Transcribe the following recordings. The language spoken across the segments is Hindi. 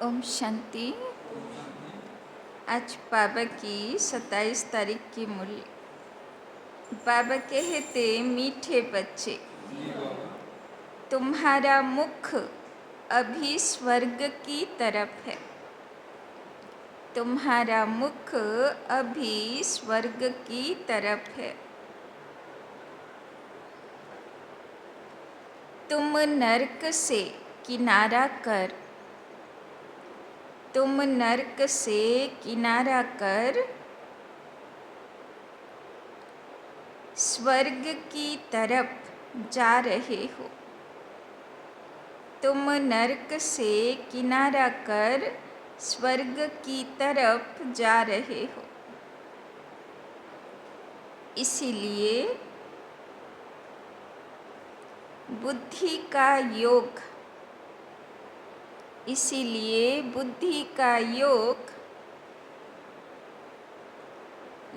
ओम शांति। आज बाबा की 27 तारीख की मूल्य। बाबा कहते, मीठे बच्चे, तुम्हारा मुख अभी स्वर्ग की तरफ है। तुम्हारा मुख अभी स्वर्ग की तरफ है। तुम नरक से किनारा कर, तुम नरक से किनारा कर स्वर्ग की तरफ जा रहे हो। तुम नरक से किनारा कर स्वर्ग की तरफ जा रहे हो। इसीलिए बुद्धि का योग, इसीलिए बुद्धि का योग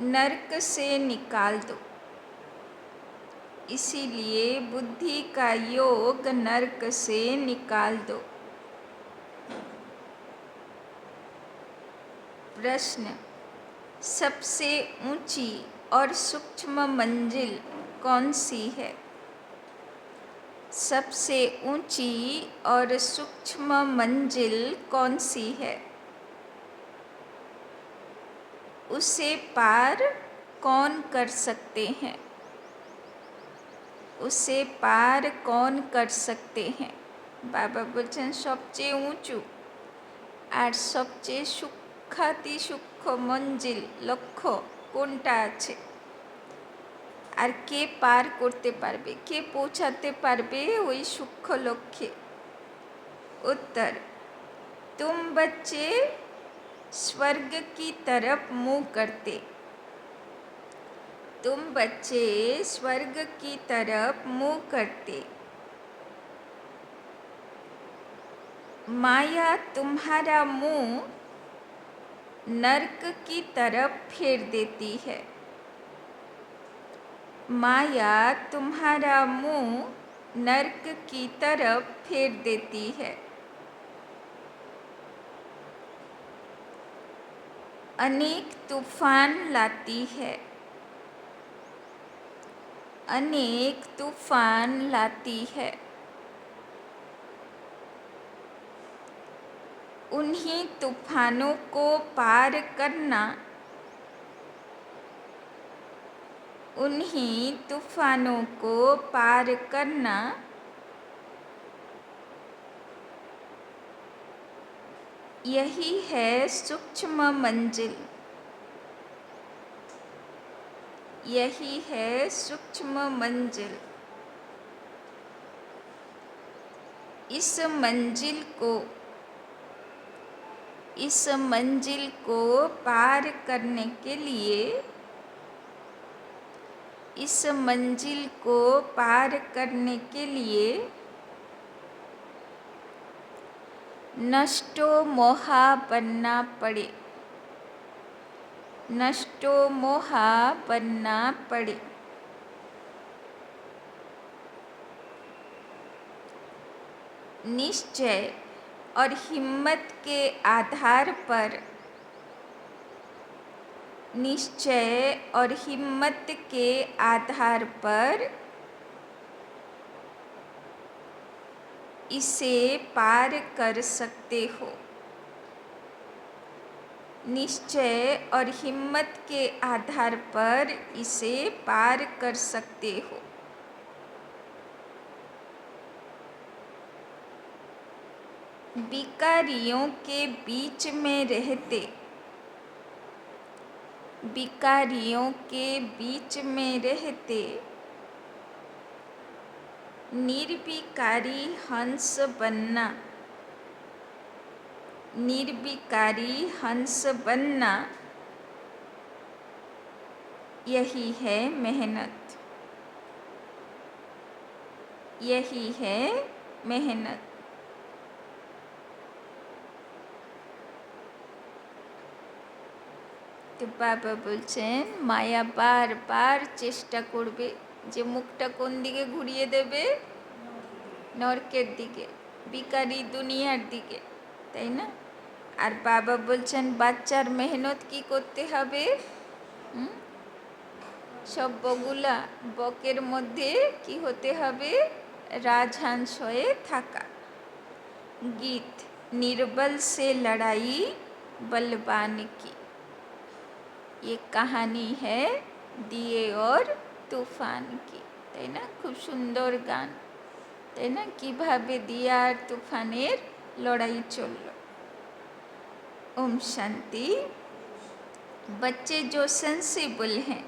नरक से निकाल दो। इसीलिए बुद्धि का योग नरक से निकाल दो। प्रश्न: सबसे ऊंची और सूक्ष्म मंजिल कौन सी है? सबसे ऊंची और सूक्ष्म मंजिल कौन सी है? उसे पार कौन कर सकते हैं? उसे पार कौन कर सकते हैं? बाबा बोलছেন সবচেয়ে উঁচু আর সবচেয়ে সূক্ষ্মাতি সূক্ষ্ম মঞ্জিল লক্ষ্য কোনটা আছে, আর কে পার করতে পারবে, কে পৌঁছাতে পারবে ওই সূক্ষ্ম লক্ষ্যে? उत्तर: तुम बच्चे स्वर्ग की तरफ मुँह करते, तुम बच्चे स्वर्ग की तरफ मुँह करते। माया तुम्हारा मुँह नरक की तरफ फेर देती है। माया तुम्हारा मुँह नरक की तरफ फेर देती है। अनेक तूफान लाती है, अनेक तूफान लाती है। उन्हीं तूफानों को पार करना, उन्हीं तूफानों को पार करना यही है सूक्ष्म मंजिल, यही है सूक्ष्म मंजिल। इस मंजिल को, इस मंजिल को पार करने के लिए, इस मंजिल को पार करने के लिए नष्टो मोहा बनना पड़े, नष्टो मोहा बनना पड़े। निश्चय और हिम्मत के आधार पर, निश्चय और हिम्मत के आधार पर इसे पार कर सकते हो। निश्चय और हिम्मत के आधार पर इसे पार कर सकते हो। विकारियों के बीच में रहते, विकारियों के बीच में रहते निर्विकारी हंस बनना, निर्विकारी हंस बनना यही है मेहनत, यही है मेहनत। তো বাবা বলছেন মায়া বারবার চেষ্টা করবে যে মুখটা কোন দিকে ঘুরিয়ে দেবে, নরকের দিকে, বিকারি দুনিয়ার দিকে, তাই না? আর বাবা বলছেন বাচ্চার মেহনত কি করতে হবে, সব বগুলা বকের মধ্যে কি হতে হবে, রাজহাঁস হয়ে থাকা। গীত निर्बल से लड़ाई बलवान की, ये कहानी है दिए और তুফান কি, তাই না? খুব সুন্দর গান, তাই না? কিভাবে দিয়া আর তুফানের লড়াই চলল। ओम शांति। बच्चे जो सेंसिबल हैं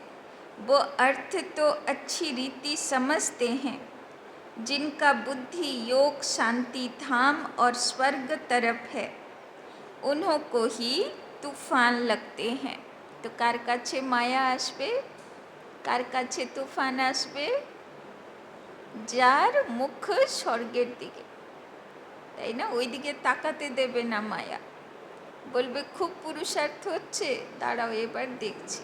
वो अर्थ तो अच्छी रीति समझते हैं, जिनका बुद्धि योग शांति धाम और स्वर्ग तरफ है उन्हों को ही तूफान लगते हैं। तो कार काछे माया आसबे, कार काछे तूफान आसबे, जार मुख स्वर्गेर दिके, তাই না? ওই দিকে তাকাতে দেবে না মায়া, বলবে খুব পুরুষার্থ হচ্ছে, দাঁড়াও এবার দেখছি,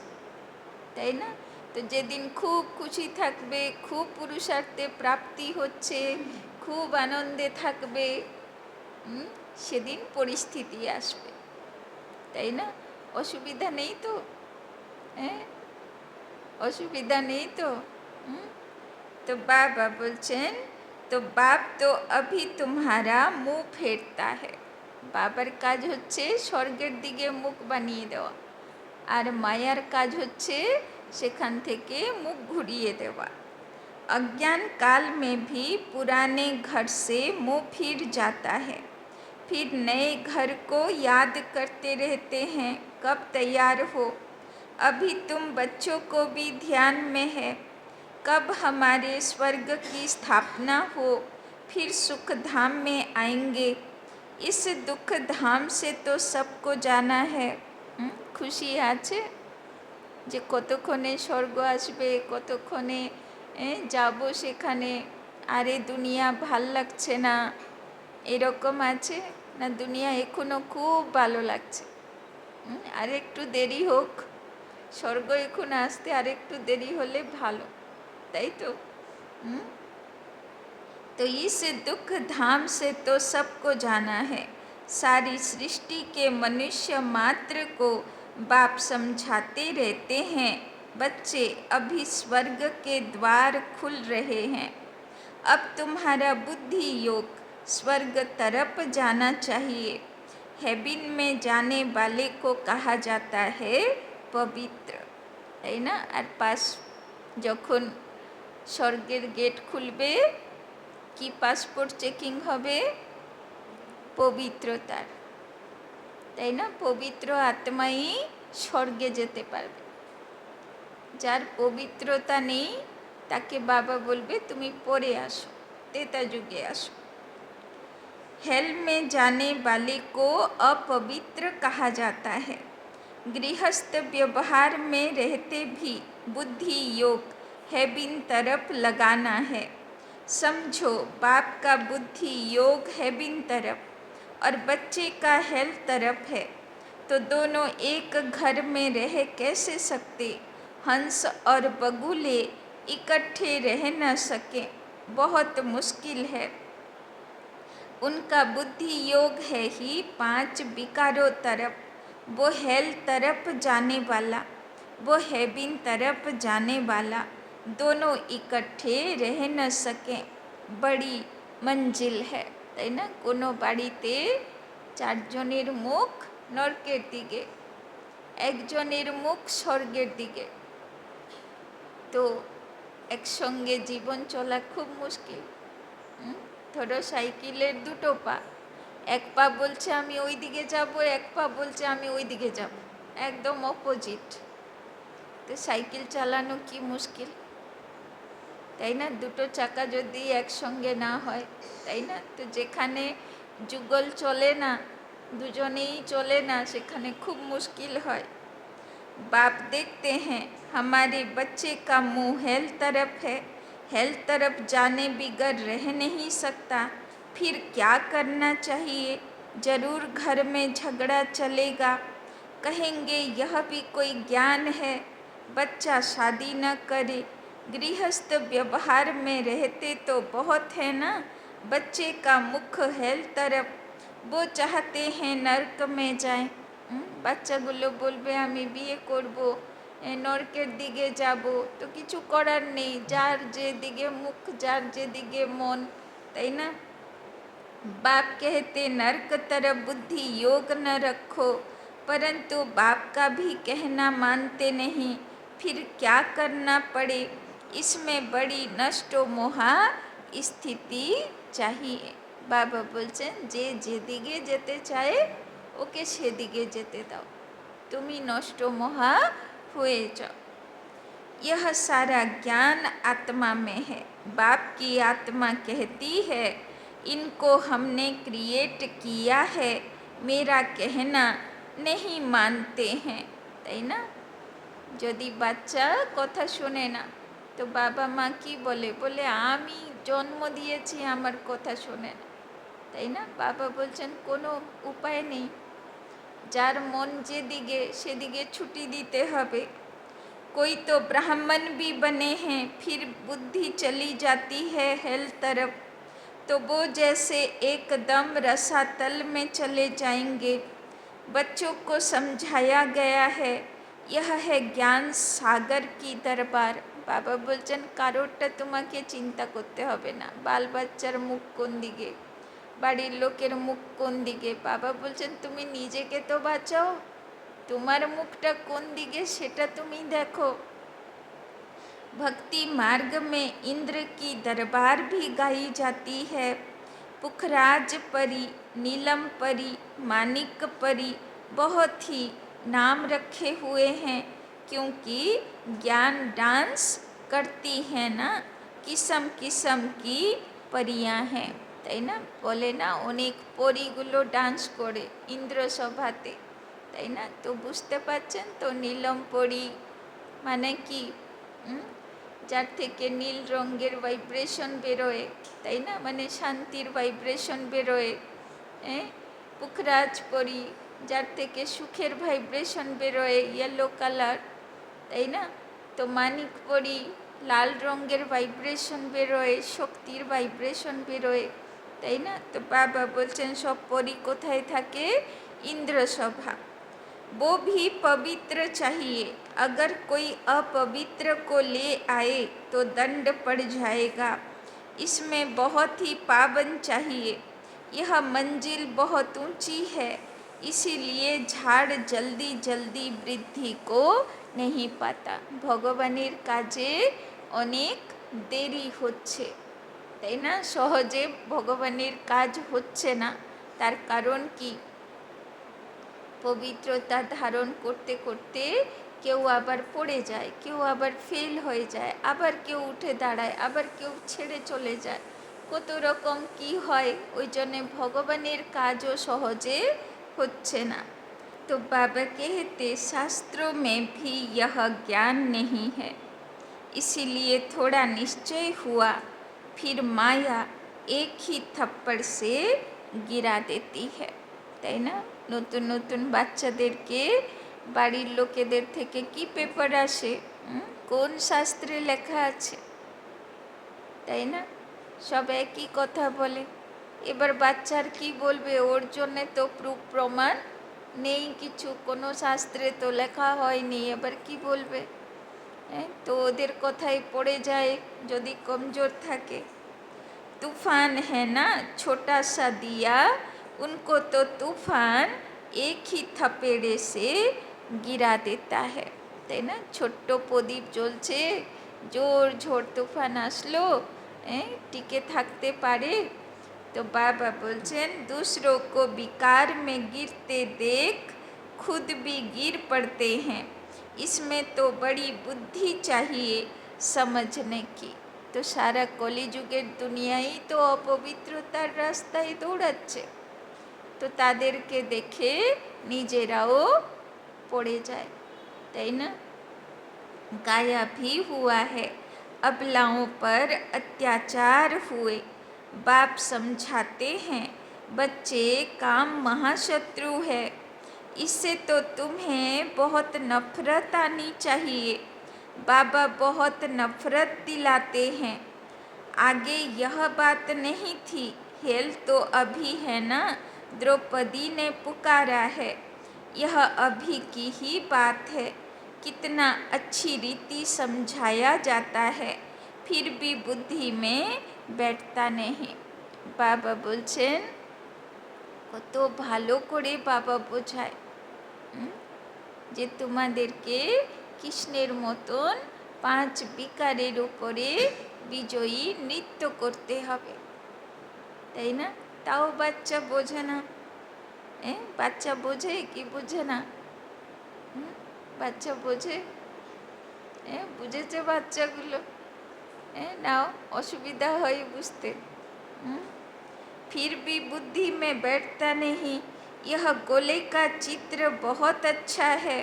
তাই না? তো যেদিন খুব খুশি থাকবে, খুব পুরুষার্থে প্রাপ্তি হচ্ছে, খুব আনন্দে থাকবে, সেদিন পরিস্থিতি আসবে, তাই না? অসুবিধা নেই তো? হ্যাঁ, অসুবিধা নেই তো? तो बाबा बोलছেন तो बाप तो अभी तुम्हारा मुंह फेरता है। বাবার কাজ হচ্ছে স্বর্গের দিকে মুখ বানিয়ে দেওয়া, আর মায়ার কাজ হচ্ছে সেখান থেকে মুখ ঘুরিয়ে দেওয়া। अज्ञान काल में भी पुराने घर से मुंह फिर जाता है, फिर नए घर को याद करते रहते हैं कब तैयार हो। अभी तुम बच्चों को भी ध्यान में है कब हमारे स्वर्ग की स्थापना हो, फिर सुख धाम में आएंगे। इस दुख धाम से तो सबको जाना है। खुशी আছে যে কতক্ষণে স্বর্গ আসবে, কতক্ষণে যাব সেখানে, আরে দুনিয়া ভাল লাগছে না, এরকম আছে না? দুনিয়া এখনও খুব ভালো লাগছে, আর একটু দেরি হোক, স্বর্গ এখন আসতে আর একটু দেরি হলে ভালো, তাই তো? तो इस दुख धाम से तो सबको जाना है। सारी सृष्टि के मनुष्य मात्र को बाप समझाते रहते हैं, बच्चे अभी स्वर्ग के द्वार खुल रहे हैं, अब तुम्हारा बुद्धि योग स्वर्ग तरफ जाना चाहिए। हेबिन में जाने वाले को कहा जाता है पवित्र, है ना? और पास যখন স্বর্গের গেট খুলবে, কি পাসপোর্ট চেকিং হবে? পবিত্রতার, তাই না? পবিত্র আত্মাই স্বর্গে যেতে পারবে। যার পবিত্রতা নেই তাকে বাবা বলবে তুমি পরে আসো, তেতা যুগে আসো। हेल में जाने वाले को अपवित्र कहा जाता है। गृहस्थ व्यवहार में रहते भी बुद्धि योग हेबिन तरफ लगाना है। समझो बाप का बुद्धि योग हेबिन तरफ और बच्चे का हेल तरफ है, तो दोनों एक घर में रह कैसे सकते? हंस और बगुले इकट्ठे रह न सके, बहुत मुश्किल है। उनका बुद्धि योग है ही 5 विकारों तरफ, वो हेल तरफ जाने वाला, वो हेबिन तरफ जाने वाला, दोनों इकट्ठे रह न सके, बड़ी मंजिल है, তাই না? কোনো বাড়িতে 4 জনের মুখ নরকের দিকে, একজনের মুখ স্বর্গের দিকে, তো একসঙ্গে জীবন চলা খুব মুশকিল। ধরো সাইকেলের দুটো পা, এক পা বলছে আমি ওই দিকে যাব, এক পা বলছে আমি ওই দিকে যাব, একদম অপোজিট, তো সাইকেল চালানো কি মুশকিল, তাই না? দুটো চাকা যদি একসঙ্গে না হয়, তাই না? তো যেখানে যুগল চলে না, দুজনেই চলে না, সেখানে খুব মুশকিল হয়। बाप देखते हैं हमारे बच्चे का मुंह हेल तरफ है, हेल तरफ जाने बिगर रह नहीं सकता, फिर क्या करना चाहिए? जरूर घर में झगड़ा चलेगा, कहेंगे यह भी कोई ज्ञान है, बच्चा शादी न करे, गृहस्थ व्यवहार में रहते तो बहुत है ना, बच्चे का मुख हेल तरफ, वो चाहते हैं नर्क में যায়। বাচ্চাগুলো বলবে আমি বিয়ে করব, নরকের দিকে যাব। তো কিছু করার নেই, যার যেদিকে মুখ, যার যেদিকে মন, তাই না? बाप कहते नर्क तरफ बुद्धि योग न रखो, परंतु बाप का भी कहना मानते नहीं। फिर क्या करना पड़े, इसमें बड़ी नष्ट मोहा स्थिति चाहिए। बाबा বলছেন যে যেদিকে যেতে চায় ওকে সেদিকে যেতে দাও, তুমি নষ্ট মহা হয়ে যাও। यह सारा ज्ञान आत्मा में है। बाप की आत्मा कहती है इनको हमने क्रिएट किया है, मेरा कहना नहीं मानते हैं, তাই না? যদি বাচ্চা কথা শোনে না তো বাবা মা কি বলে, বলে আমি জন্ম দিয়েছি আমার কথা শোনে না, তাই না? বাবা বলছেন কোনো উপায় নেই, যার মন যেদিকে সেদিকে ছুটি দিতে হবে। कोई तो ब्राह्मण भी बने हैं, फिर बुद्धि चली जाती है हेल तरफ, तो वो जैसे एकदम रसातल में चले जाएंगे। बच्चों को समझाया गया है यह है ज्ञान सागर की दरबार। বাবা বলছেন কারোরটা তোমাকে চিন্তা করতে হবে না, বাল বাচ্চার মুখ কোন দিকে, বাড়ির লোকের মুখ কোন দিকে। বাবা বলছেন তুমি নিজেকে তো বাঁচাও, তোমার মুখটা কোন দিকে সেটা তুমি দেখো। भक्ति मार्ग में इंद्र की दरबार भी गाई जाती है। पुखराज परी, नीलम परी, मानिक परी बहुत ही नाम रखे हुए हैं, क्योंकि ज्ञान डांस करती है ना, किस्म किस्म की परियां हैं, তাই না? বলে না অনেক পরীগুলো ডান্স করে ইন্দ্র সভাতে, তাই না? তো বুঝতে পারছেন তো নীলম পরি মানে কি? যার থেকে নীল রঙের ভাইব্রেশন বেরোয়, তাই না? মানে শান্তির ভাইব্রেশন বেরোয়। পুখরাজ পরি, যার থেকে সুখের ভাইব্রেশন বেরোয়, ইয়েলো কালার, তাই না? তো মানিক পরি, লাল রঙের ভাইব্রেশন বেরোয়, শক্তির ভাইব্রেশন বেরোয়, তাই না? তো বাবা বলছেন সব পরি কোথায় থাকে? इंद्रसभा। वो भी पवित्र चाहिए, अगर कोई अपवित्र को ले आए तो दंड पड़ जाएगा। इसमें बहुत ही पावन चाहिए, यह मंजिल बहुत ऊंची है, इसीलिए झाड़ जल्दी जल्दी वृद्धि को नहीं पाता। ভগবানের কাজে অনেক দেরি হচ্ছে, তাই না? সহজে ভগবানের কাজ হচ্ছে না, তার কারণ কি? পবিত্রতা ধারণ করতে করতে কেউ আবার পড়ে যায়, কেউ আবার ফেল হয়ে যায়, আবার কেউ উঠে দাঁড়ায়, আবার কেউ ছেড়ে চলে যায়, কত রকম কি হয়। ওই জন্যে ভগবানের কাজও সহজে হচ্ছে না। तो बाबा कहते शास्त्रों में भी यह ज्ञान नहीं है, इसीलिए थोड़ा निश्चय हुआ, फिर माया एक ही थप्पड़ से गिरा देती है, তাই না? নতুন নতুন বাচ্চাদেরকে বাড়ির লোকেদের থেকে কি পেপার আসে, কোন শাস্ত্রে লেখা আছে, তাই না? সব একই কথা বলে। এবার বাচ্চার কি বলবে, ওর জন্যে তো প্রুফ প্রমাণ নেই কিছু, কোনো শাস্ত্রে তো লেখা হয়নি, এবার কি বলবে? তো ওদের কথাই পড়ে যায় যদি কমজোর থাকে। तूफान है ना छोटा सा दिया, उनको तो तूफान एक ही थपेड़े से गिरा देता है, তাই না? ছোট্ট প্রদীপ জ্বলছে, জোর ঝড় তুফান আসলো, টিকে থাকতে পারে? तो बाबा बोलছেন दूसरों को विकार में गिरते देख खुद भी गिर पड़ते हैं, इसमें तो बड़ी बुद्धि चाहिए समझने की। তো সারা কলিযুগের দুনিয়াই তো অপবিত্রতার রাস্তায় দৌড়াচ্ছে, তো তাদেরকে দেখে নিজেরাও পড়ে যায়, তাই না? गाया भी हुआ है, अबलाओं पर अत्याचार हुए, बाप समझाते हैं बच्चे काम महाशत्रु है, इससे तो तुम्हें बहुत नफरत आनी चाहिए। बाबा बहुत नफरत दिलाते हैं, आगे यह बात नहीं थी, हेल तो अभी है ना, द्रौपदी ने पुकारा है। यह अभी की ही बात है। कितना अच्छी रीति समझाया जाता है, फिर भी बुद्धि में बैठता नहीं। बाबा बोलছেন কত ভালো করে বাবা বোঝায় যে তোমাদেরকে কৃষ্ণের মতন 5 বিকারের উপরে বিজয়ী নৃত্য করতে হবে, তাই না? তাও বাচ্চা বোঝে না। বাচ্চা বোঝে কি বোঝে না? বাচ্চা বোঝে? বুঝেছে বাচ্চাগুলো? নাও অসুবিধা হয় বুঝতে। फिर भी बुद्धि में बैठता नहीं। यह गोले का चित्र बहुत अच्छा है।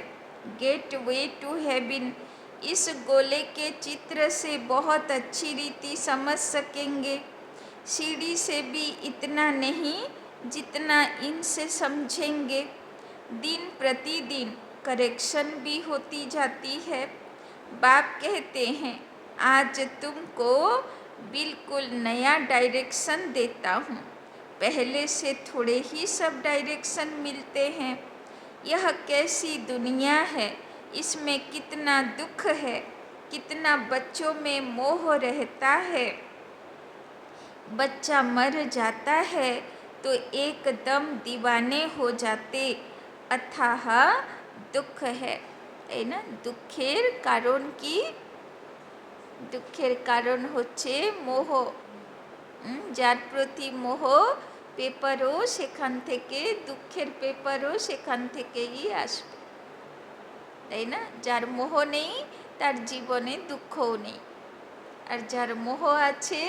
Gateway to heaven. इस गोले के चित्र से बहुत अच्छी रीति समझ सकेंगे। सीढ़ी से भी इतना नहीं जितना इनसे समझेंगे। दिन प्रतिदिन करेक्शन भी होती जाती है। बाप कहते हैं आज तुमको बिल्कुल नया डायरेक्शन देता हूँ। पहले से थोड़े ही सब डायरेक्शन मिलते हैं। यह कैसी दुनिया है, इसमें कितना दुख है, कितना बच्चों में मोह रहता है। बच्चा मर जाता है तो एकदम दीवाने हो जाते। अथाह दुख है ना। दुखेर कारण की? दुखेर कारण হচ্ছে মোহ। যার প্রতি মোহ, পেপারও সেখান থেকে, দুঃখের পেপারও সেখান থেকেই আসবে, তাই না? যার মোহ নেই তার জীবনে দুঃখও নেই, আর যার মোহ আছে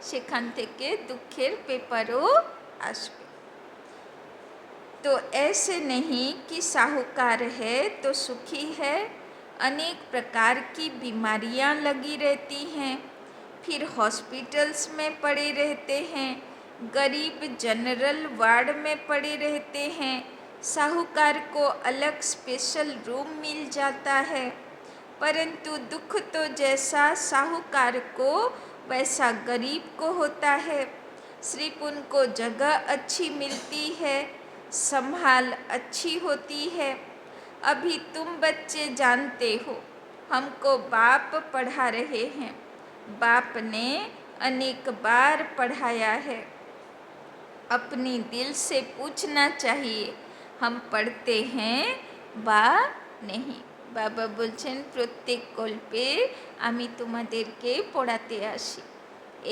সেখান থেকে দুঃখের পেপারও আসবে। तो ऐसे नहीं कि साहूकार है तो सुखी है। अनेक प्रकार की बीमारियां लगी रहती हैं, फिर हॉस्पिटल्स में पड़े रहते हैं, गरीब जनरल वार्ड में पड़े रहते हैं। साहूकार को अलग स्पेशल रूम मिल जाता है, परंतु दुख तो जैसा साहूकार को वैसा गरीब को होता है। सिर्फ उनको जगह अच्छी मिलती है, संभाल अच्छी होती है। अभी तुम बच्चे जानते हो, हमको बाप पढ़ा रहे हैं। बाप ने अनेक बार पढ़ाया है। अपनी दिल से पूछना चाहिए हम पढ़ते हैं বা नहीं। বাবা বলছেন প্রত্যেক কল্পে আমি তোমাদেরকে পড়াতে আসি,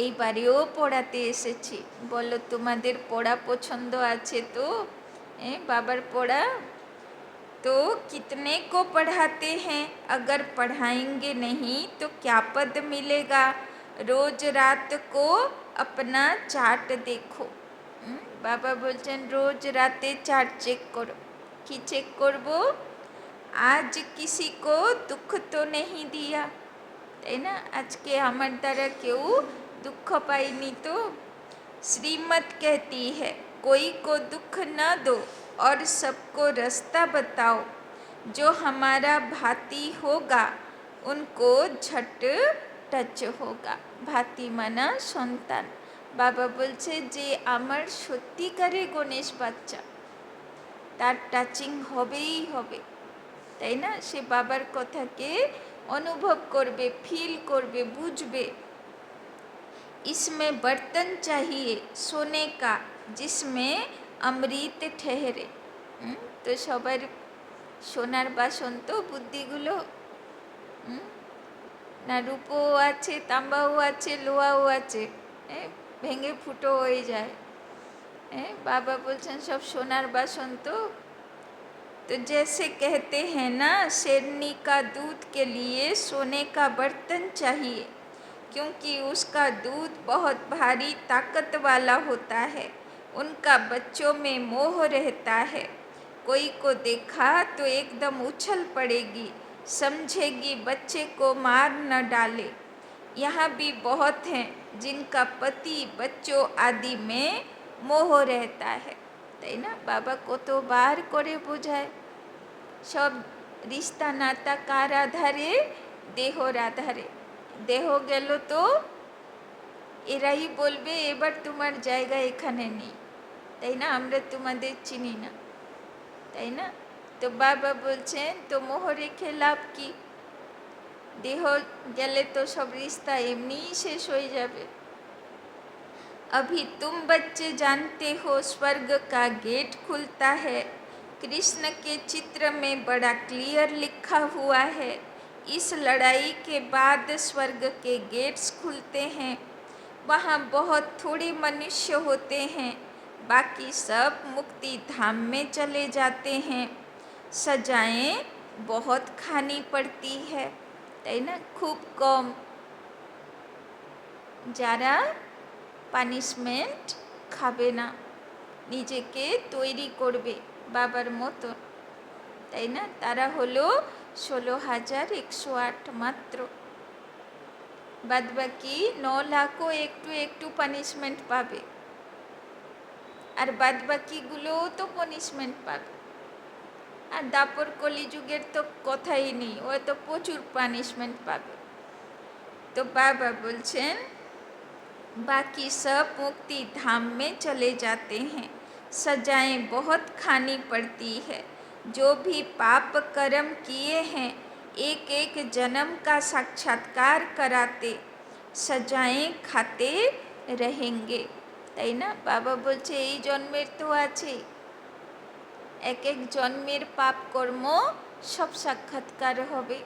এইবারেও পড়াতে এসেছি। বলো তোমাদের পড়া পছন্দ আছে তো? बाबर पढ़ा तो कितने को पढ़ाते हैं? अगर पढ़ाएंगे नहीं तो क्या पद मिलेगा? रोज रात को अपना चार्ट देखो। बाबा बोलছেন रोज राते चार्ट चेक करो। कि चेक करबो? आज किसी को दुख तो नहीं दिया, তাই না? আজকে আমার দ্বারা কেউ দুঃখ পাইনি তো? श्रीमत कहती है कोई को दुख न दो और सबको रास्ता बताओ। जो हमारा भाती होगा उनको झट टच होगा। भाती माना সন্তান। বাবা বলছে যে আমার সত্যিকারের গণেশ বাচ্চা, তার টাচিং হবেই হবে, তাই না? সে বাবার কথাকে অনুভব করবে, ফিল করবে, বুঝবে। इसमें बर्तन चाहिए सोने का जिसमें अमृत ठहरे। তো সবার সোনার বাসন তো বুদ্ধিগুলো, না রূপও আছে, তাম্বাও আছে, লোহাও আছে, ভেঙে ফুটো হয়ে যায়। বাবা বলছেন সব সোনার বাসন तो जैसे कहते हैं ना शेरनी का दूध के लिए सोने का बर्तन चाहिए, क्योंकि उसका दूध बहुत भारी ताकत वाला होता है। उनका बच्चों में मोह रहता है। कोई को देखा तो एकदम उछल पड़ेगी, समझेगी बच्चे को मार न डाले। यहाँ भी बहुत हैं जिनका पति बच्चों आदि में मोह रहता है, তাই না? বাবা কতবার করে বোঝায় সব রিস্তা নাতা কার আধারে? দেহর আধারে। দেহ গেল তো এরাই বলবে এবার তোমার জায়গা এখানে নেই, তাই না? আমরা তোমাদের চিনি না, তাই না? তো বাবা বলছেন তো মোহ রেখে লাভ কি? দেহ গেলে তো সব রিস্তা এমনিই শেষ হয়ে যাবে। अभी तुम बच्चे जानते हो स्वर्ग का गेट खुलता है, कृष्ण के चित्र में बड़ा क्लियर लिखा हुआ है, इस लड़ाई के बाद स्वर्ग के गेट्स खुलते हैं, वहाँ बहुत थोड़े मनुष्य होते हैं, बाकी सब मुक्ति धाम में चले जाते हैं, सजाएं बहुत खानी पड़ती है, তাই না? খুব কম যারা পানিশমেন্ট খাবে না, নিজেকে তৈরি করবে বাবার মতো, তাই না? তারা হলো 16,108 মাত্র। বাদবাকি 9,00,000ও একটু একটু পানিশমেন্ট পাবে, আর বাদবাকিগুলোও তো পানিশমেন্ট পাবে। আর দাপর কলিযুগের তো কথাই নেই, ও তো প্রচুর পানিশমেন্ট পাবে। তো বাবা বলছেন बाकी सब मुक्ति धाम में चले जाते हैं, सजाएं बहुत खानी पड़ती है, जो भी पाप कर्म किए हैं एक एक जन्म का साक्षात्कार कराते, सजाएं खाते रहेंगे, তাই না? বাবা বলছে এই জন্মের তো আছে, এক এক জন্মের পাপ কর্ম সব সাক্ষাৎকার হবে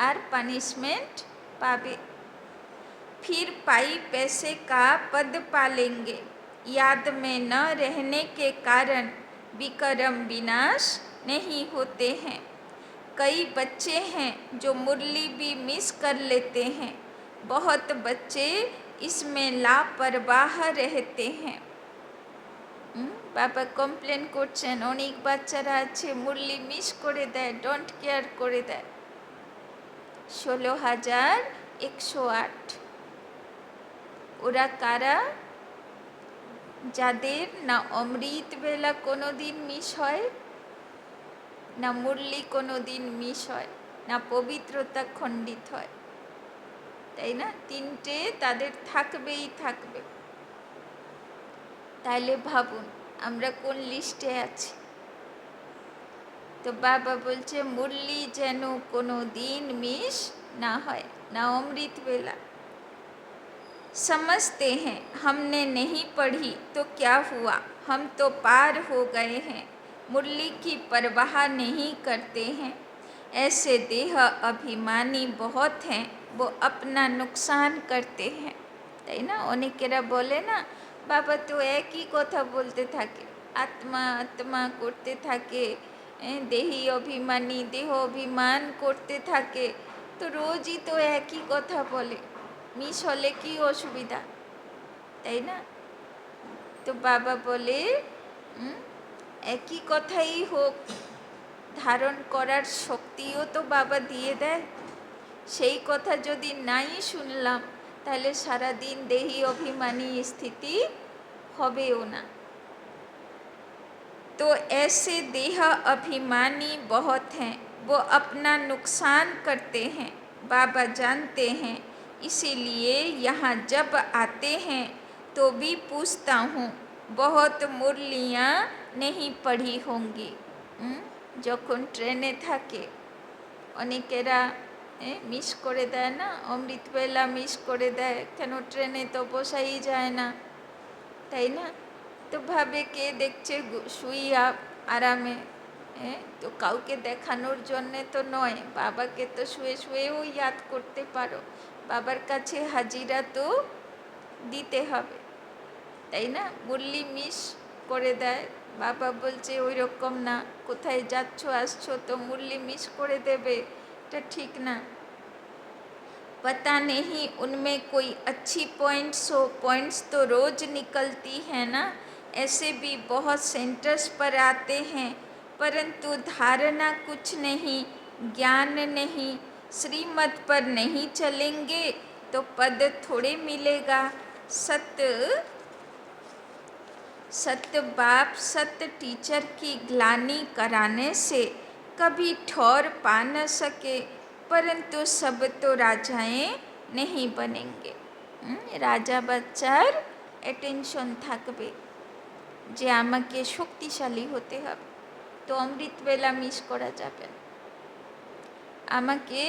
আর পানিশমেন্ট পাবে। फिर पाई पैसे का पद पालेंगे, याद में न रहने के कारण विकर्म विनाश नहीं होते हैं, कई बच्चे हैं जो मुरली भी मिस कर लेते हैं, बहुत बच्चे इसमें लापरवाह रहते हैं। বাবা কমপ্লেন করছেন অনেক বাচ্চারা আছে মুরলি মিস করে দেয়, ডোন্ট কেয়ার করে দেয়। 16,108। ওরা কারা? যাদের না অমৃত বেলা কোনো দিন মিস হয়, না মুরলি কোনো দিন মিস হয়, না পবিত্রতা খণ্ডিত হয়, তাই না? তিনটে তাদের থাকবেই থাকবে। তাহলে ভাবুন আমরা কোন লিস্টে আছি। তো বাবা বলছে মুরলি যেন কোনো দিন মিস না হয়, না অমৃত বেলা। समझते हैं हमने नहीं पढ़ी तो क्या हुआ, हम तो पार हो गए हैं, मुरली की परवाह नहीं करते हैं, ऐसे देह अभिमानी बहुत हैं, वो अपना नुकसान करते हैं, তাই না? অনেকেরা বলে না বাবা তো একই কথা বলতে থাকে, আত্মা আত্মা করতে থাকে, দেহি অভিমানী দেহ অভিমান করতে থাকে, তো রোজই তো একই কথা বলে, মিস হলে কি অসুবিধা, তাই না? তো বাবা বলে একই কথাই হোক, ধারণ করার শক্তিও তো বাবা দিয়ে দেয়। সেই কথা যদি নাই শুনলাম তাহলে সারাদিন দেহি অভিমানী স্থিতি হবেও না। तो ऐसे देह अभिमानी बहुत हैं, वो अपना नुकसान करते हैं, बाबा जानते हैं, इसीलिए यहाँ जब आते हैं तो भी पूछता हूँ बहुत मुरलियाँ नहीं पढ़ी होंगी। যখন ট্রেনে থাকে অনেকেরা মিস করে দেয় না, অমৃতবেলা মিস করে দেয়, কেন ট্রেনে তো বসাই যায় না, তাই না? তো ভাবে কে দেখছে শুইয়া আরামে, তো কাউকে দেখানোর জন্যে তো নয়, বাবাকে তো শুয়ে শুয়েও ইয়াদ করতে পারো, বাবার কাছে হাজিরা তো দিতে হবে, তাই না? মুরলি মিস করে দেয়, বাবা বলছে ওই রকম না, কোথায় যাচ্ছ আসছো তো মুরলি মিস করে দেবে, এটা ঠিক না। पता नहीं उनमें कोई अच्छी पॉइंट्स तो रोज़ निकलती है ना, ऐसे भी बहुत सेंटर्स पर आते हैं, परंतु धारणा कुछ नहीं, ज्ञान नहीं, श्रीमत पर नहीं चलेंगे तो पद थोड़े मिलेगा। सत्य बाप सत्य टीचर की ग्लानि कराने से कभी ठौर पा न सके, परंतु सब तो राजाएं नहीं बनेंगे। রাজা বাচ্চার অ্যাটেনশন থাকবে, যে আমাকে শক্তিশালী হতে হবে, তো অমৃতবেলা মিস করা যাবে না। আমাকে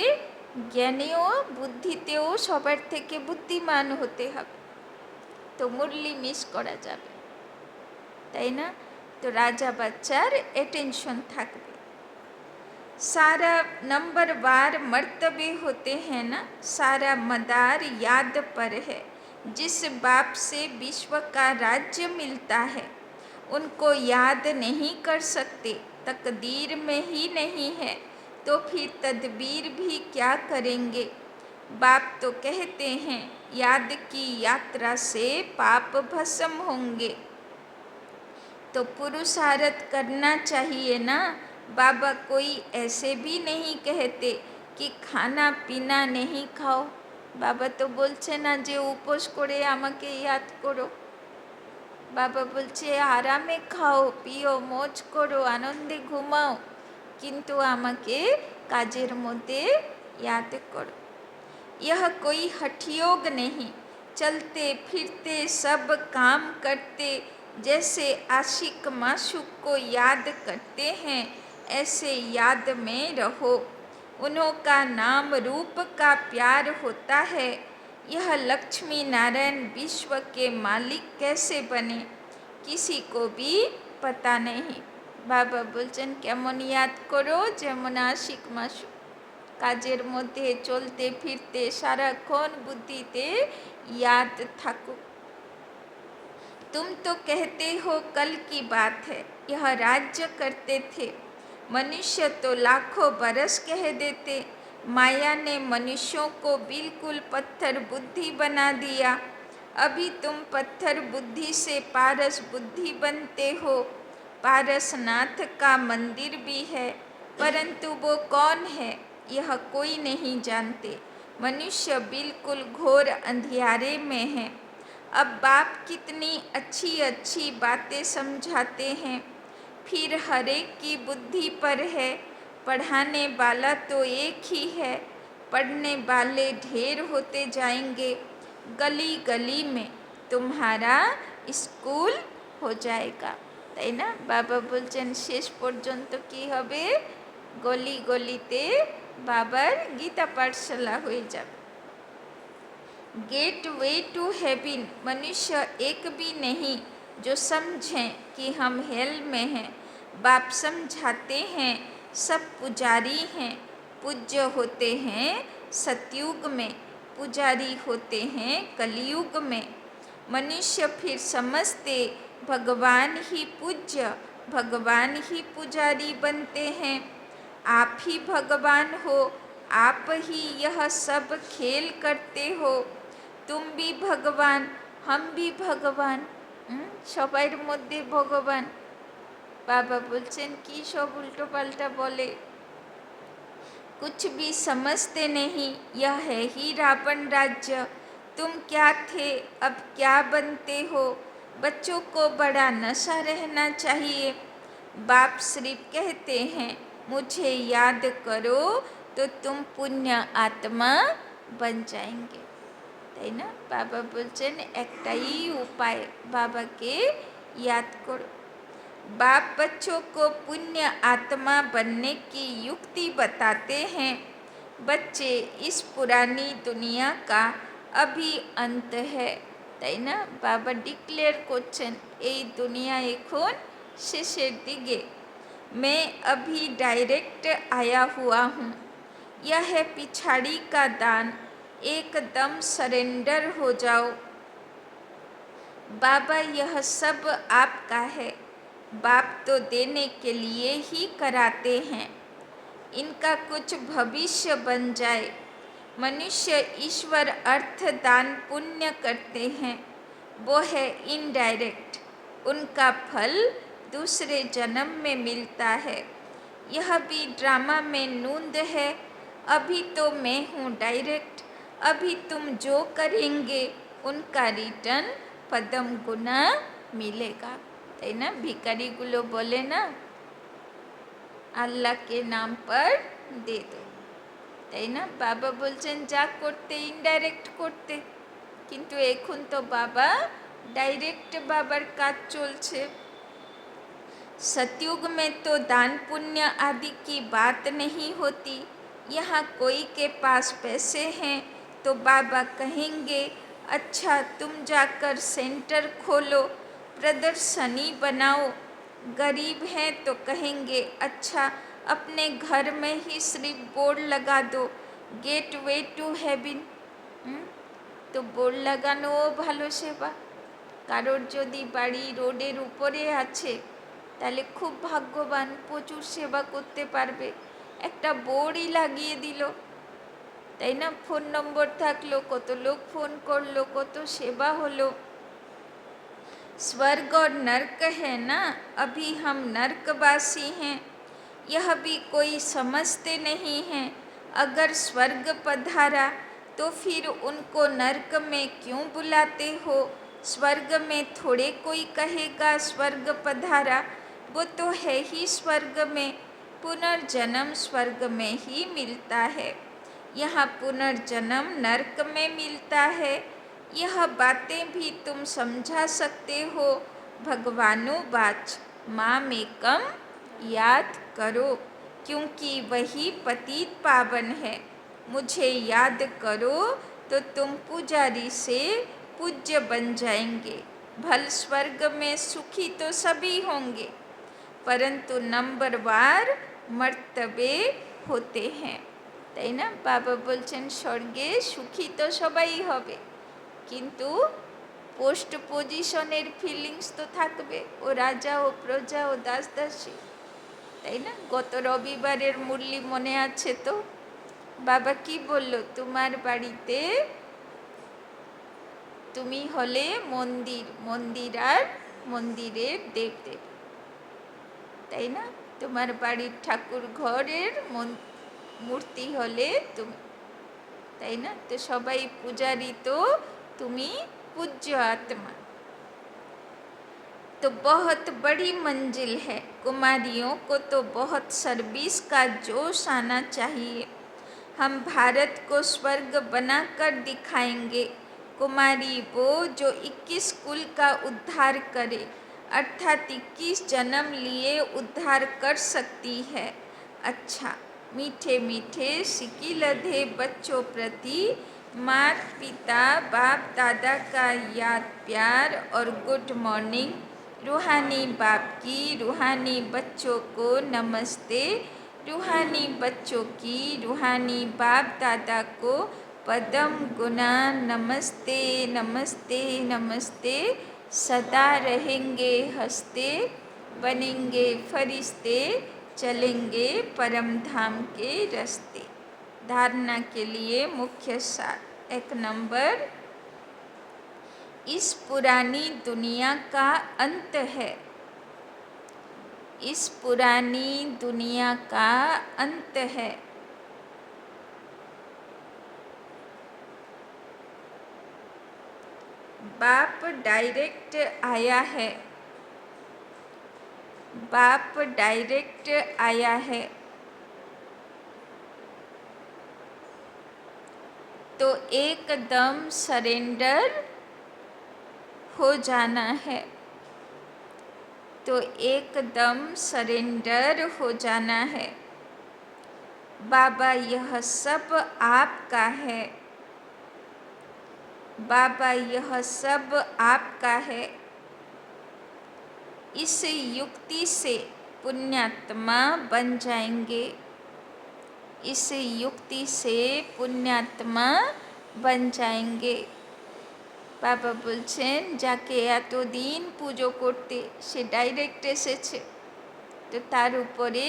জ্ঞানেও বুদ্ধিতেও সবার থেকে বুদ্ধিমান হতে হবে, তো মুরলি মিস করা যাবে, তাই না? তো রাজা বাচ্চার অ্যাটেনশন থাকবে। सारा नंबरवार मर्तबे होते हैं ना, सारा मदार याद पर है। जिस बाप से विश्व का राज्य मिलता है उनको याद नहीं कर सकते, तकदीर में ही नहीं है तो फिर तदबीर भी क्या करेंगे। बाप तो कहते हैं याद की यात्रा से पाप भस्म होंगे, तो पुरुषार्थ करना चाहिए ना। बाबा कोई ऐसे भी नहीं कहते कि खाना पीना नहीं खाओ। बाबा तो बोलছে না যে উপোস করে আমাকে याद करो। बाबा बोलছে आरामे खाओ पियो मौज करो आनंदे घुमाओ, किंतु আমাকে কাজের মধ্যে याद करो। यह कोई हठयोग नहीं, चलते फिरते सब काम करते जैसे आशिक माशूक को याद करते हैं ऐसे याद में रहो। उन्हों का नाम रूप का प्यार होता है। यह लक्ष्मी नारायण विश्व के मालिक कैसे बने किसी को भी पता नहीं। बाबा बोलছেন কেমন याद करो যেমন आशिक माशूक, কাজের মধ্যে চলতে ফিরতে সারাক্ষণ বুদ্ধিতে याद থাকুক। तुम तो कहते हो कल की बात है यह राज्य करते थे, मनुष्य तो लाखों बरस कह देते। माया ने मनुष्यों को बिल्कुल पत्थर बुद्धि बना दिया। अभी तुम पत्थर बुद्धि से पारस बुद्धि बनते हो। पारसनाथ का मंदिर भी है, परंतु वो कौन है यह कोई नहीं जानते। मनुष्य बिल्कुल घोर अंधियारे में है। अब बाप कितनी अच्छी अच्छी बातें समझाते हैं, फिर हर एक की बुद्धि पर है। पढ़ाने वाला तो एक ही है, पढ़ने वाले ढेर होते जाएंगे। गली गली में तुम्हारा स्कूल हो जाएगा, তাই না? বাবা বলছেন শেষ পর্যন্ত কি হবে, গলি গলিতে বাবার গীতা পাঠশালা হয়ে যাবে। गेट वे टू हेवन मनुष्य एक भी नहीं जो समझें कि हम हेल में हैं। बाप समझाते हैं सब पुजारी हैं, पूज्य होते हैं सतयुग में, पुजारी होते हैं कलयुग में। मनुष्य फिर समझते भगवान ही पूज्य, भगवान ही पुजारी बनते हैं। आप ही भगवान हो, आप ही यह सब खेल करते हो। तुम भी भगवान हम भी भगवान, সবার মধ্যে ভগবান। বাবা বলছেন কি সব উল্টো পাল্টা বলে। कुछ भी समझते नहीं, यह है ही रावण राज्य। तुम क्या थे अब क्या बनते हो। बच्चों को बड़ा नशा रहना चाहिए। बाप सिर्फ कहते हैं मुझे याद करो तो तुम पुण्य आत्मा बन जाएंगे, তাই না? বাবা বলছেন একটাই উপায়, বাবাকে याद करो। बाप बच्चों को पुण्य आत्मा बनने की युक्ति बताते हैं। बच्चे इस पुरानी दुनिया का अभी अंत है, তাই না? বাবা ডিক্লেয়ার করছেন এই দুনিয়া এখন শেষের দিকে। मैं अभी डायरेक्ट आया हुआ हूँ, यह है पिछाड़ी का दान, एकदम सरेंडर हो जाओ। बाबा यह सब आपका है, बाप तो देने के लिए ही कराते हैं, इनका कुछ भविष्य बन जाए। मनुष्य ईश्वर अर्थ दान पुण्य करते हैं, वो है इनडायरेक्ट, उनका फल दूसरे जन्म में मिलता है। यह भी ड्रामा में नूंद है, अभी तो मैं हूँ डायरेक्ट, अभी तुम जो करेंगे उनका रिटर्न पदम गुना मिलेगा, তাই না? ভিখারিগুলো বলে না আল্লাহকে নাম पर दे दो, তাই না? বাবা বলছেন যা করতে ইনডাইরেক্ট করতে, কিন্তু এখন তো বাবা ডাইরেক্ট বাবার কাজ চলছে। सतयुग में तो दान पुण्य आदि की बात नहीं होती। यहाँ कोई के पास पैसे हैं तो बाबा कहेंगे अच्छा तुम जाकर सेंटर खोलो, प्रदर्शनी बनाओ। गरीब हैं तो कहेंगे अच्छा अपने घर में ही सिर्फ बोर्ड लगा दो, गेट वे टू हेवन। तो बोर्ड লাগানোও ভালো সেবা। কারোর যদি বাড়ি রোডের উপরে আছে তাহলে খুব ভাগ্যবান, প্রচুর সেবা করতে পারবে। একটা বোর্ডই লাগিয়ে দিল, তাই না? ফোন নম্বর থাকলো, কত লোক ফোন করলো, কত সেবা হলো। स्वर्ग और नर्क है ना, अभी हम नर्कवासी हैं, यह भी कोई समझते नहीं हैं। अगर स्वर्ग पधारा तो फिर उनको नर्क में क्यों बुलाते हो? स्वर्ग में थोड़े कोई कहेगा स्वर्ग पधारा, वो तो है ही स्वर्ग में। पुनर्जन्म स्वर्ग में ही मिलता है, यहाँ पुनर्जन्म नर्क में मिलता है। यह बातें भी तुम समझा सकते हो। भगवानुवाच माम एकम याद करो, क्योंकि वही पतित पावन है। मुझे याद करो तो तुम पुजारी से पूज्य बन जाएंगे। भल स्वर्ग में सुखी तो सभी होंगे, परंतु नंबरवार मर्तबे होते हैं, তাই না? বাবা বলছেন স্বর্গে সুখী তো সবাই হবে, কিন্তু পোস্ট পজিশনের ফিলিংস তো থাকবে, ও রাজা ও প্রজা ও দাস দাসী, তাই না? গত রবিবারের মুরলি মনে আছে তো? বাবা কি বলল? তোমার বাড়িতে তুমি হলে মন্দির, মন্দির আর মন্দিরের দেবদেব, তাই না? তোমার বাড়ির ঠাকুর ঘরের মূর্তি হলে তুমি, তাই না? তো সবাই পূজারি, তো তুমি पूज्य आत्मा। तो बहुत बड़ी मंजिल है। कुमारियों को तो बहुत सर्विस का जोश आना चाहिए। हम भारत को स्वर्ग बनाकर दिखाएंगे। कुमारी वो जो 21 कुल का उद्धार करे, अर्थात 21 जन्म लिए उद्धार कर सकती है। अच्छा, मीठे मीठे सिकिलधे बच्चों प्रति माता पिता बाप दादा का याद प्यार और गुड मॉर्निंग। रूहानी बाप की रूहानी बच्चों को नमस्ते, रूहानी बच्चों की रूहानी बाप दादा को पदम गुना नमस्ते नमस्ते नमस्ते। सदा रहेंगे हंसते, बनेंगे फरिश्ते, चलेंगे परम धाम के रास्ते। धारणा के लिए मुख्य सार। 1 नंबर, इस पुरानी दुनिया का अंत है। इस पुरानी दुनिया का अंत है। बाप डायरेक्ट आया है, बाप डायरेक्ट आया है। तो एकदम सरेंडर हो जाना है, तो एकदम सरेंडर हो जाना है। बाबा यह सब आपका है, बाबा यह सब आपका है। इस युक्ति से पुण्यात्मा बन जाएंगे, इस युक्ति से पुण्यात्मा बन जाएंगे। বাবা বলছেন যাকে এতদিন পুজো করতে, সে ডাইরেক্ট এসেছে, তো তার উপরে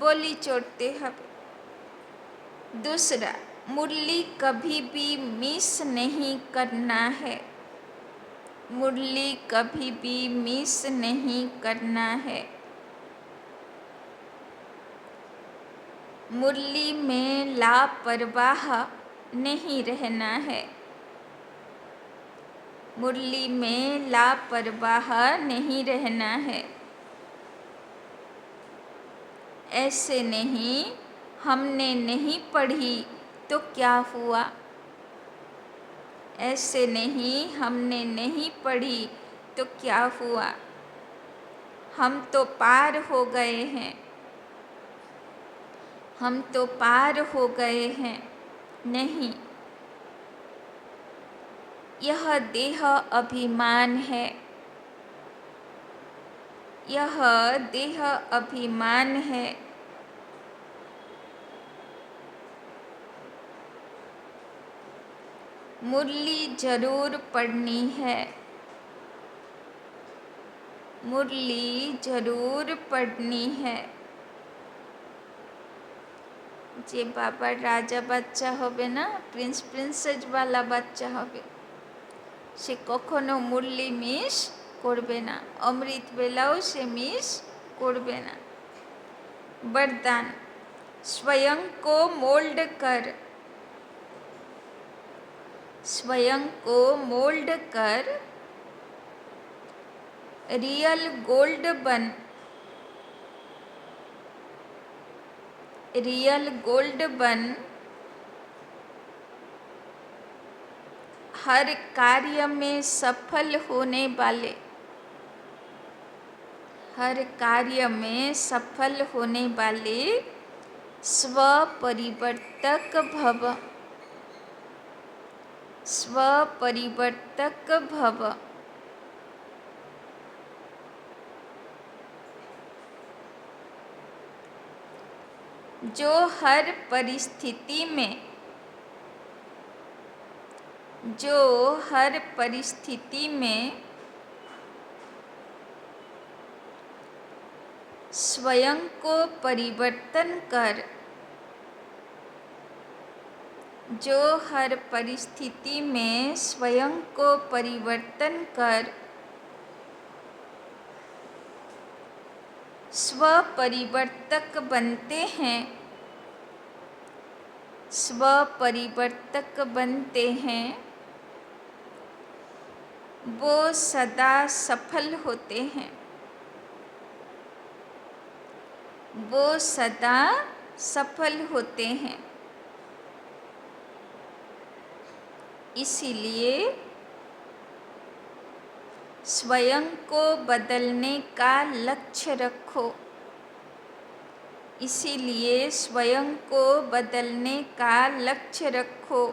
বলি চড়তে হবে। दूसरा, मुरली कभी भी मिस नहीं करना है, मुरली कभी भी मिस नहीं करना है। मुरली में लापरवाह नहीं रहना है, मुरली में लापरवाह नहीं रहना है। ऐसे नहीं हमने नहीं पढ़ी तो क्या हुआ, ऐसे नहीं हमने नहीं पढ़ी तो क्या हुआ। हम तो पार हो गए हैं, हम तो पार हो गए हैं। नहीं, यह देह अभिमान है, यह देह अभिमान है। मुरली जरूर पढ़नी है, मुरली जरूर पढ़नी है। जे बाबा राजा बाच्चा होबे ना, प्रिंस प्रिंसेस वाला बाच्चा होबे, से कखनो मुरली मिस करबे ना, अमृत बेलाओ से मिस करबे ना। वरदान, स्वयं को मोल्ड कर, स्वयं को मोल्ड कर रियल गोल्ड बन, रियल गोल्ड बन। हर कार्य में सफल होने वाले, हर कार्य में सफल होने वाले स्वपरिवर्तक भव, स्वपरिवर्तक भव। जो हर परिस्थिति में, जो हर परिस्थिति में स्वयं को परिवर्तन कर, जो हर परिस्थिति में स्वयं को परिवर्तन कर स्वपरिवर्तक बनते हैं, स्वपरिवर्तक बनते हैं, वो सदा सफल होते हैं, वो सदा सफल होते हैं। इसीलिए स्वयं को बदलने का लक्ष्य रखो, इसीलिए स्वयं को बदलने का लक्ष्य रखो।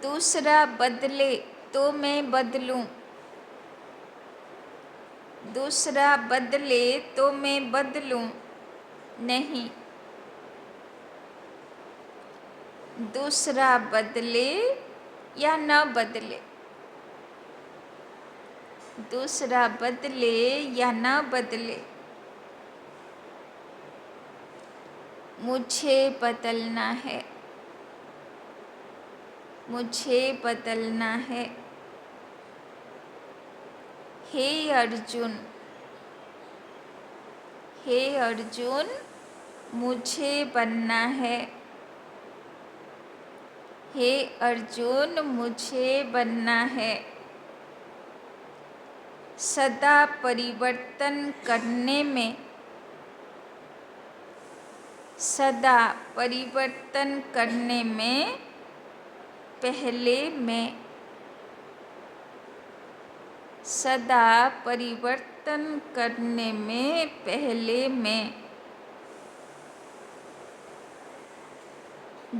दूसरा बदले तो मैं बदलूं, दूसरा बदले तो मैं बदलूं नहीं, दूसरा बदले या न बदले, दूसरा बदले या न बदले, मुझे बदलना है, मुझे बदलना है। हे अर्जुन, हे अर्जुन, मुझे बनना है, हे अर्जुन, मुझे बनना है। सदा परिवर्तन करने में, सदा परिवर्तन करने में पहले मैं, सदा परिवर्तन करने में पहले मैं।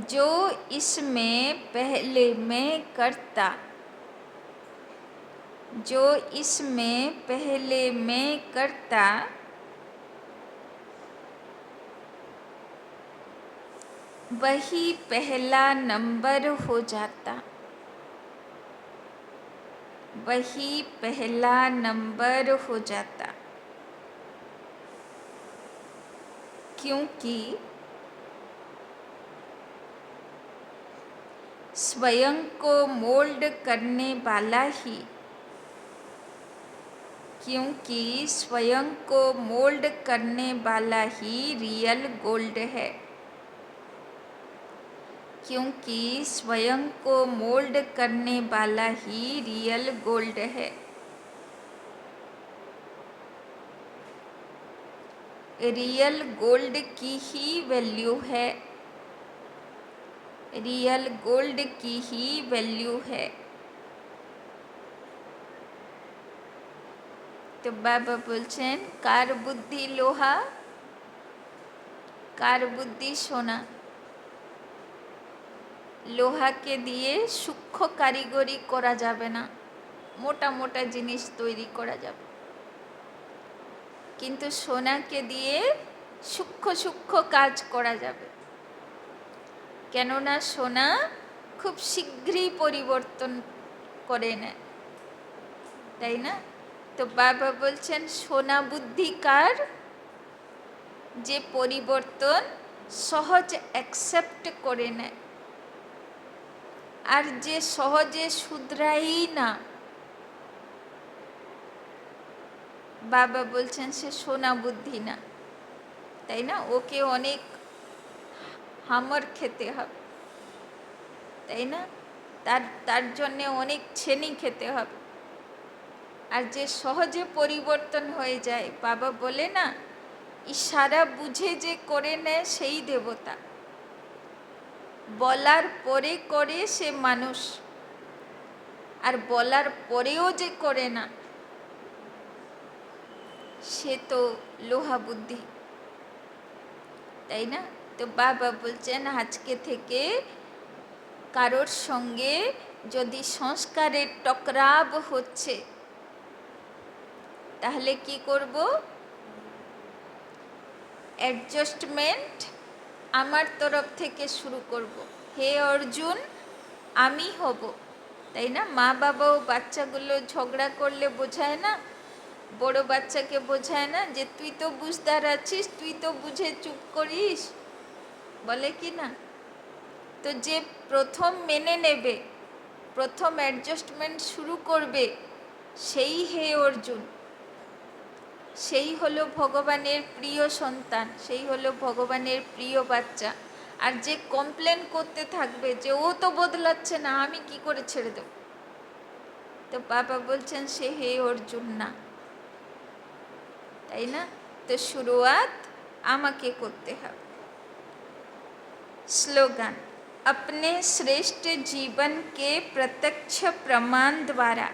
जो इसमें पहले मैं करता, जो इसमें पहले मैं करता, वही पहला नंबर हो जाता, वही पहला नंबर हो जाता। क्योंकि स्वयं को मोल्ड करने वाला ही, क्योंकि स्वयं को मोल्ड करने वाला ही रियल गोल्ड है, क्योंकि स्वयं को मोल्ड करने वाला ही रियल गोल्ड है। रियल गोल्ड की ही वैल्यू है, रियल गोल्ड की ही वैल्यू है। তো বাবা বলছেন কার বুদ্ধি লোহা, কার বুদ্ধি সোনা। লোহাকে দিয়ে সূক্ষ্ম কারিগরি করা যাবে না, মোটা মোটা জিনিস তৈরি করা যাবে, কিন্তু সোনাকে দিয়ে সূক্ষ্ম সূক্ষ্ম কাজ করা যাবে। কেননা সোনা খুব শীঘ্রই পরিবর্তন করে নেয়, তাই না? তো বাবা বলছেন সোনা বুদ্ধি কার, যে পরিবর্তন সহজ অ্যাকসেপ্ট করে নেয়, আর যে সহজে শুধরাই না, বাবা বলছেন সে সোনা বুদ্ধি না, তাই না? ওকে অনেক হামর খেতে হবে, তাই না? তার জন্যে অনেক ছেনি খেতে হবে। আর যে সহজে পরিবর্তন হয়ে যায়, বাবা বলে না ইশারা বুঝে যে করে নেয় সেই দেবতা, বলার পরে করে সে মানুষ, আর বলার পরেও যে করে না সে তো লোহা বুদ্ধি, তাই না? তো বাবা বলছেন আজকে থেকে কারোর সঙ্গে যদি সংস্কারের টকরাব হচ্ছে তাহলে কি করব? অ্যাডজাস্টমেন্ট আমার তরফ থেকে শুরু করব। হে অর্জুন, আমি হব, তাই না? মা বাবাও বাচ্চাগুলো ঝগড়া করলে বোঝায় না, বড় বাচ্চাকে বোঝায় না যে তুই তো বুঝদার আছিস, তুই তো বুঝে চুপ করিস, বলে কি না? তো যে প্রথম মেনে নেবে, প্রথম অ্যাডজাস্টমেন্ট শুরু করবে, সেই হে অর্জুন, সেই হলো ভগবানের প্রিয় সন্তান, সেই হলো ভগবানের প্রিয় বাচ্চা। আর যে কমপ্লেন করতে থাকবে যে ও তো বদলাচ্ছে না, আমি কি করে ছেড়ে দেব, তো বাবা বলছেন সে হে অর্জুন না, তাই না? তো শুরুয়াত আমাকে করতে হবে। स्लोगन, अपने श्रेष्ठ जीवन के प्रत्यक्ष प्रमाण द्वारा,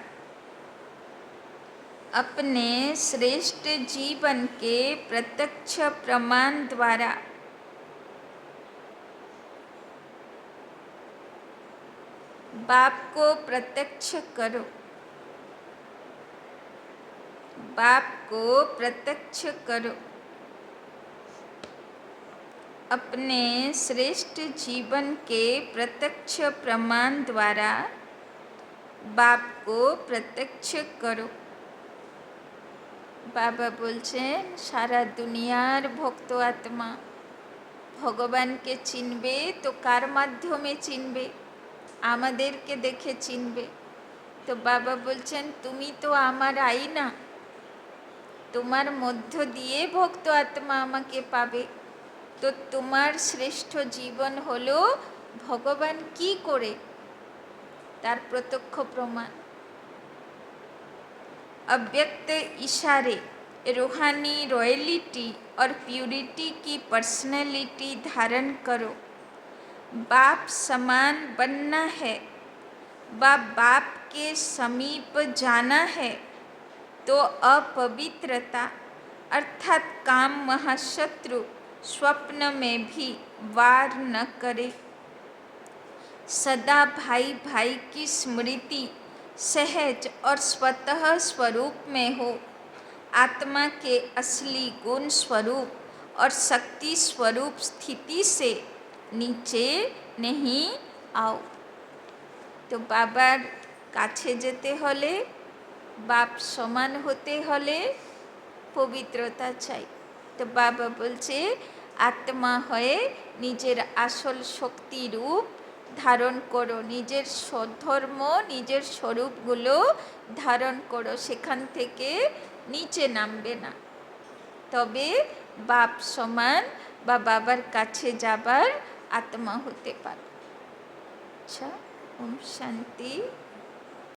अपने श्रेष्ठ जीवन के प्रत्यक्ष प्रमाण द्वारा बाप को प्रत्यक्ष करो, बाप को प्रत्यक्ष करो। अपने श्रेष्ठ जीवन के प्रत्यक्ष प्रमाण द्वारा बाप को प्रत्यक्ष करो। বাবা বলছেন সারা দুনিয়ার ভক্ত আত্মা ভগবানকে চিনবে তো কার মাধ্যমে চিনবে? আমাদেরকে দেখে চিনবে। তো বাবা বলছেন তুমি তো আমার আইনা, তোমার মধ্য দিয়ে ভক্ত আত্মা আমাকে পাবে। তো তোমার শ্রেষ্ঠ জীবন হলো ভগবান কি করে, তার প্রত্যক্ষ প্রমাণ। अव्यक्त इशारे रूहानी रॉयलिटी और प्यूरिटी की पर्सनैलिटी धारण करो। बाप समान बनना है व बाप के समीप जाना है तो अपवित्रता अर्थात काम महाशत्रु स्वप्न में भी वार न करे। सदा भाई भाई की स्मृति सहज और स्वतः स्वरूप में हो। आत्मा के असली गुण स्वरूप और शक्ति स्वरूप स्थिति से नीचे नहीं आओ। तो बाबार काछे जेते हले, बाप समान होते हले पवित्रता चाই। तो बाबा बोलছে आत्मा हয়ে নিজের আসল শক্তি রূপ ধারণ করো, নিজের স্বধর্ম নিজের স্বরূপগুলো ধারণ করো, সেখান থেকে নিচে নামবে না, তবে বাপ সমান বা বাবার কাছে যাবার আত্মা হতে পারো। আচ্ছা, ওম শান্তি।